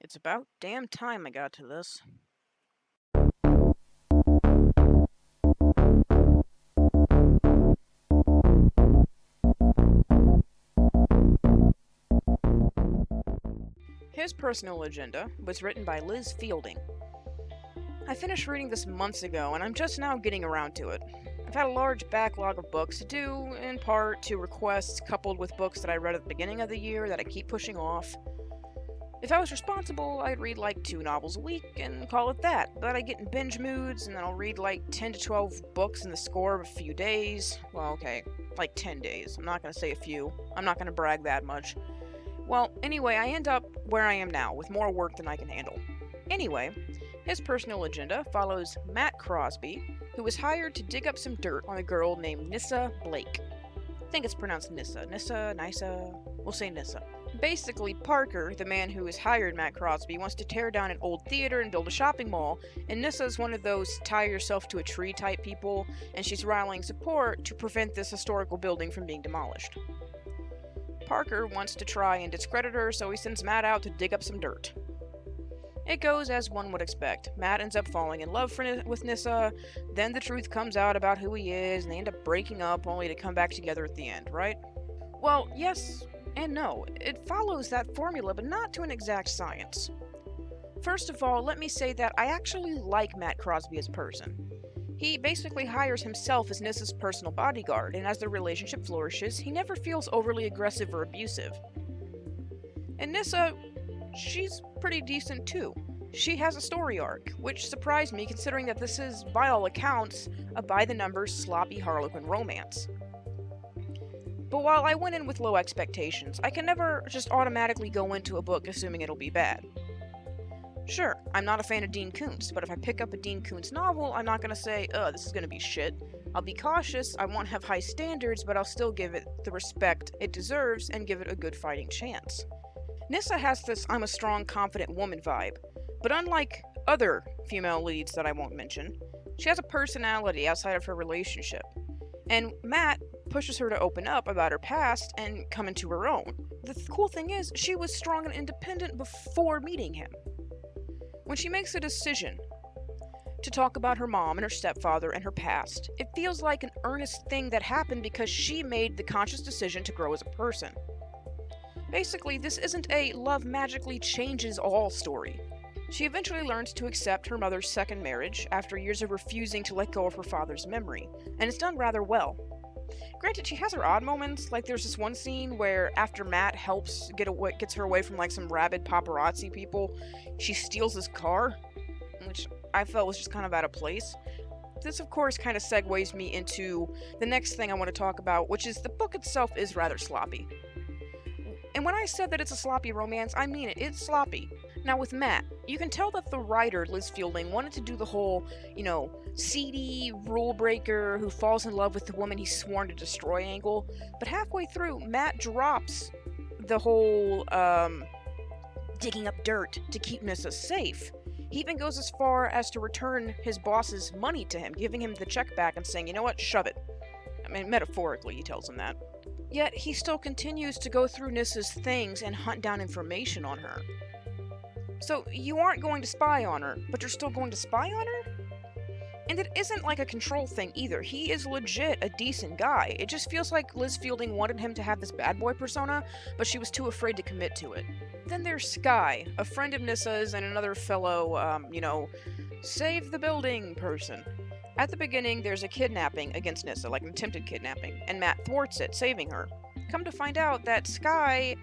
It's about damn time I got to this. His Personal Agenda was written by Liz Fielding. I finished reading this months ago, and I'm just now getting around to it. I've had a large backlog of books to do, in part to requests coupled with books that I read at the beginning of the year that I keep pushing off. If I was responsible, I'd read like 2 novels a week and call it that, but I get in binge moods and then I'll read like 10 to 12 books in the score of a few days. Well, okay, like 10 days. I'm not gonna say a few. I'm not gonna brag that much. Well, anyway, I end up where I am now, with more work than I can handle. Anyway, His Personal Agenda follows Matt Crosby, who was hired to dig up some dirt on a girl named Nissa Blake. I think it's pronounced Nissa. Nissa. We'll say Nissa. Basically, Parker, the man who has hired Matt Crosby, wants to tear down an old theater and build a shopping mall, and Nissa's one of those tie yourself to a tree type people, and she's rallying support to prevent this historical building from being demolished. Parker wants to try and discredit her, so he sends Matt out to dig up some dirt. It goes as one would expect. Matt ends up falling in love with Nissa, then the truth comes out about who he is, and they end up breaking up only to come back together at the end, right? Well, yes and no. It follows that formula, but not to an exact science. First of all, let me say that I actually like Matt Crosby as a person. He basically hires himself as Nissa's personal bodyguard, and as their relationship flourishes, he never feels overly aggressive or abusive. And Nissa, she's pretty decent too. She has a story arc, which surprised me considering that this is, by all accounts, a by-the-numbers sloppy Harlequin romance. But while I went in with low expectations, I can never just automatically go into a book assuming it'll be bad. Sure, I'm not a fan of Dean Koontz, but if I pick up a Dean Koontz novel, I'm not gonna say, this is gonna be shit. I'll be cautious, I won't have high standards, but I'll still give it the respect it deserves and give it a good fighting chance. Nissa has this I'm a strong, confident woman vibe, but unlike other female leads that I won't mention, she has a personality outside of her relationship. And Matt pushes her to open up about her past and come into her own. The cool thing is, she was strong and independent before meeting him. When she makes a decision to talk about her mom and her stepfather and her past, it feels like an earnest thing that happened because she made the conscious decision to grow as a person. Basically, this isn't a love magically changes all story. She eventually learns to accept her mother's second marriage after years of refusing to let go of her father's memory, and it's done rather well. Granted, she has her odd moments, like there's this one scene where after Matt gets her away from like some rabid paparazzi people, she steals his car, which I felt was just kind of out of place. This of course kind of segues me into the next thing I want to talk about, which is the book itself is rather sloppy. And when I said that it's a sloppy romance, I mean it, it's sloppy. Now with Matt, you can tell that the writer, Liz Fielding, wanted to do the whole, seedy rule breaker who falls in love with the woman he's sworn to destroy angle, but halfway through, Matt drops the whole, digging up dirt to keep Nissa safe. He even goes as far as to return his boss's money to him, giving him the check back and saying, you know what, shove it. I mean, metaphorically, he tells him that. Yet, he still continues to go through Nissa's things and hunt down information on her. So, you aren't going to spy on her, but you're still going to spy on her? And it isn't like a control thing either. He is legit a decent guy. It just feels like Liz Fielding wanted him to have this bad boy persona, but she was too afraid to commit to it. Then there's Sky, a friend of Nissa's and another fellow, save the building person. At the beginning, there's a kidnapping against Nissa, like an attempted kidnapping, and Matt thwarts it, saving her. Come to find out that Sky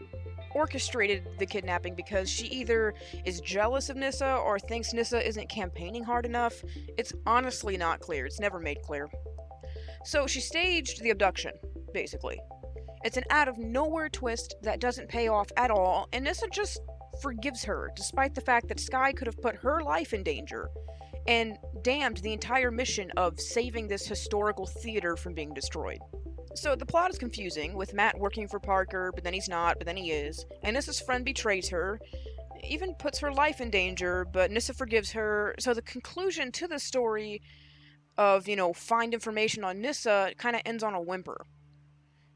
orchestrated the kidnapping because she either is jealous of Nissa or thinks Nissa isn't campaigning hard enough. It's honestly not clear. It's never made clear. So she staged the abduction, basically. It's an out-of-nowhere twist that doesn't pay off at all, and Nissa just forgives her, despite the fact that Sky could have put her life in danger and damned the entire mission of saving this historical theater from being destroyed. So the plot is confusing, with Matt working for Parker, but then he's not, but then he is, and Nissa's friend betrays her, even puts her life in danger, but Nissa forgives her, so the conclusion to the story of, find information on Nissa kind of ends on a whimper.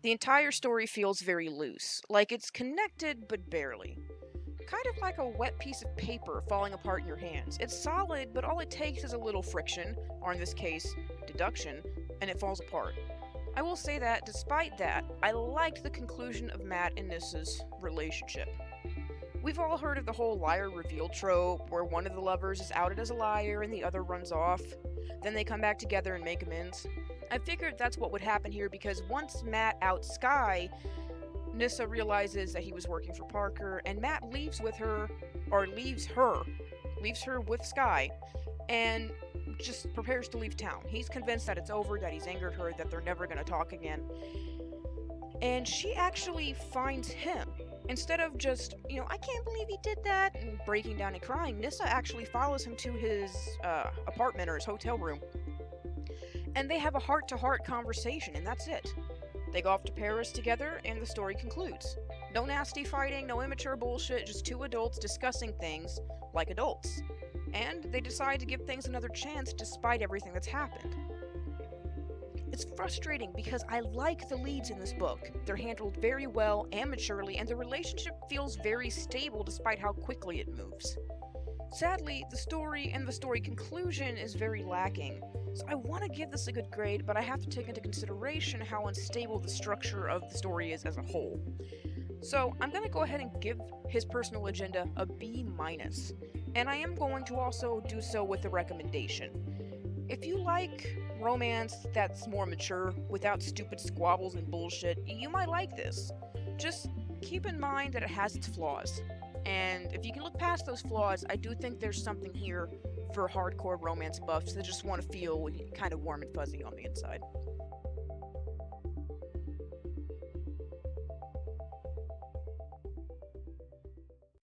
The entire story feels very loose, like it's connected, but barely. kind of like a wet piece of paper falling apart in your hands. It's solid, but all it takes is a little friction, or in this case, deduction, and it falls apart. I will say that, despite that, I liked the conclusion of Matt and Nissa's relationship. We've all heard of the whole liar reveal trope, where one of the lovers is outed as a liar and the other runs off. Then they come back together and make amends. I figured that's what would happen here because once Matt outs Sky, Nissa realizes that he was working for Parker, and Matt leaves her with Sky, and just prepares to leave town. He's convinced that it's over, that he's angered her, that they're never going to talk again. And she actually finds him. Instead of just, I can't believe he did that, and breaking down and crying, Nissa actually follows him to his apartment or his hotel room. And they have a heart-to-heart conversation, and that's it. They go off to Paris together, and the story concludes. No nasty fighting, no immature bullshit, just two adults discussing things like adults. And they decide to give things another chance despite everything that's happened. It's frustrating because I like the leads in this book. They're handled very well and maturely, and the relationship feels very stable despite how quickly it moves. Sadly, the story and the story conclusion is very lacking, so I want to give this a good grade, but I have to take into consideration how unstable the structure of the story is as a whole. So I'm going to go ahead and give His Personal Agenda a B-, and I am going to also do so with a recommendation. If you like romance that's more mature, without stupid squabbles and bullshit, you might like this. Just keep in mind that it has its flaws. And if you can look past those flaws, I do think there's something here for hardcore romance buffs that just want to feel kind of warm and fuzzy on the inside.